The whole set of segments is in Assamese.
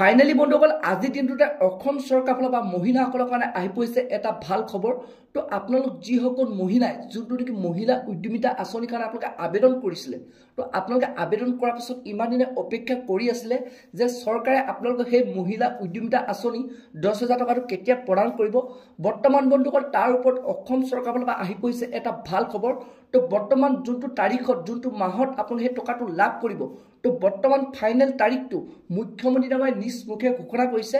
ফাইনালি বন্ধুসকল আজি দিনটোতে অসম চৰকাৰ ফালৰ পৰা মহিলাসকলৰ কাৰণে আহি পৰিছে এটা ভাল খবৰ। তো আপোনালোক যিসকল মহিলাই যোনটো নেকি মহিলা উদ্যমিতা আঁচনিৰ কাৰণে আপোনালোকে আবেদন কৰিছিলে, তো আপোনালোকে আবেদন কৰাৰ পিছত ইমান দিনে অপেক্ষা কৰি আছিলে যে চৰকাৰে আপোনালোকক সেই মহিলা উদ্যমিতা আঁচনি 10,000 টকাটো কেতিয়া প্ৰদান কৰিব। বৰ্তমান বন্ধুসকল তাৰ ওপৰত অসম চৰকাৰ ফালৰ পৰা আহি পৰিছে এটা ভাল খবৰ। তো বৰ্তমান যোনটো তাৰিখত যোনটো মাহত আপোনালোকে সেই টকাটো লাভ কৰিব, তো বৰ্তমান ফাইনেল তাৰিখটো মুখ্যমন্ত্ৰী ডাঙৰীয়াই নিজ মুখে ঘোষণা কৰিছে।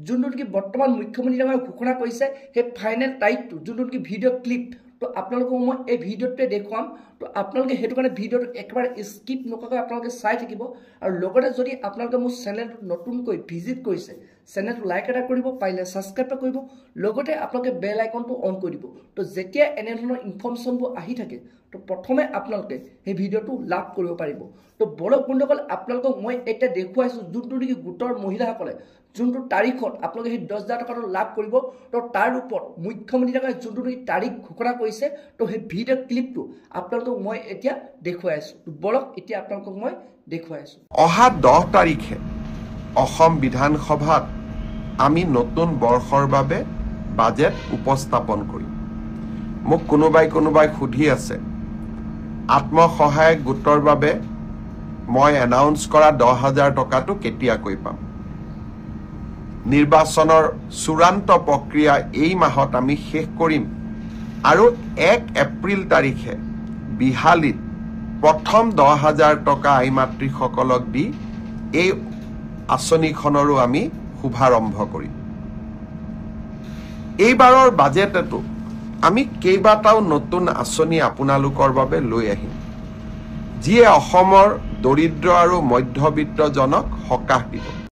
যোনটো নেকি বৰ্তমান মুখ্যমন্ত্ৰী ডাঙৰীয়াই ঘোষণা কৰিছে সেই ফাইনেল তাৰিখটো যোনটো নেকি ভিডিঅ' ক্লিপ, তো আপোনালোকক মই এই ভিডিঅ'টোৱে দেখুৱাম। তো আপোনালোকে সেইটো কাৰণে ভিডিঅ'টো একেবাৰে স্কিপ নকৰাকৈ আপোনালোকে চাই থাকিব। আৰু লগতে যদি আপোনালোকে মোৰ চেনেলটো নতুনকৈ ভিজিট কৰিছে, চেনেলটো লাইক এটা কৰিব, পাৰিলে ছাবস্ক্ৰাইব কৰিব, লগতে আপোনালোকে বেল আইকনটো অন কৰি দিব। তো যেতিয়া এনেধৰণৰ ইনফৰ্মেশ্যনবোৰ আহি থাকে, তো প্ৰথমে আপোনালোকে সেই ভিডিঅ'টো লাভ কৰিব পাৰিব। তো বলক বন্ধুসকল আপোনালোকক মই এতিয়া দেখুৱাইছোঁ যোনটো নেকি গোটৰ মহিলাসকলে যোনটো তাৰিখত আপোনালোকে সেই 10,000 টকাটো লাভ কৰিব। তো তাৰ ওপৰত মুখ্যমন্ত্ৰী ডাঙৰীয়াই যোনটো নেকি তাৰিখ ঘোষণা কৰিছে, তো সেই ভিডিঅ' ক্লিপটো আপোনালোকক মই এতিয়া দেখুৱাই আছোঁ। তো বলক এতিয়া আপোনালোকক মই দেখুৱাই আছোঁ। অহা 10 তাৰিখে অসম বিধানসভাত আমি নতুন বৰ্ষৰ বাবে বাজেট উপস্থাপন কৰিম। মোক কোনোবাই সুধি আছে আত্মসহায়ক গোটৰ বাবে মই এনাউন্স কৰা 10,000 টকাটো কেতিয়াকৈ পাম। নিৰ্বাচনৰ চূড়ান্ত প্ৰক্ৰিয়া এই মাহত আমি শেষ কৰিম আৰু 1 এপ্ৰিল তাৰিখে বিহালীত প্ৰথম 10,000 টকা আই মাতৃসকলক দি এই আঁচনিখনৰো আমি শুভাৰম্ভ কৰিম। এইবাৰৰ বাজেটতো আমি কেইবাটাও নতুন আঁচনি আপোনালোকৰ বাবে লৈ আহিম, যিয়ে অসমৰ দৰিদ্ৰ আৰু মধ্যবিত্তজনক সকাহ দিব।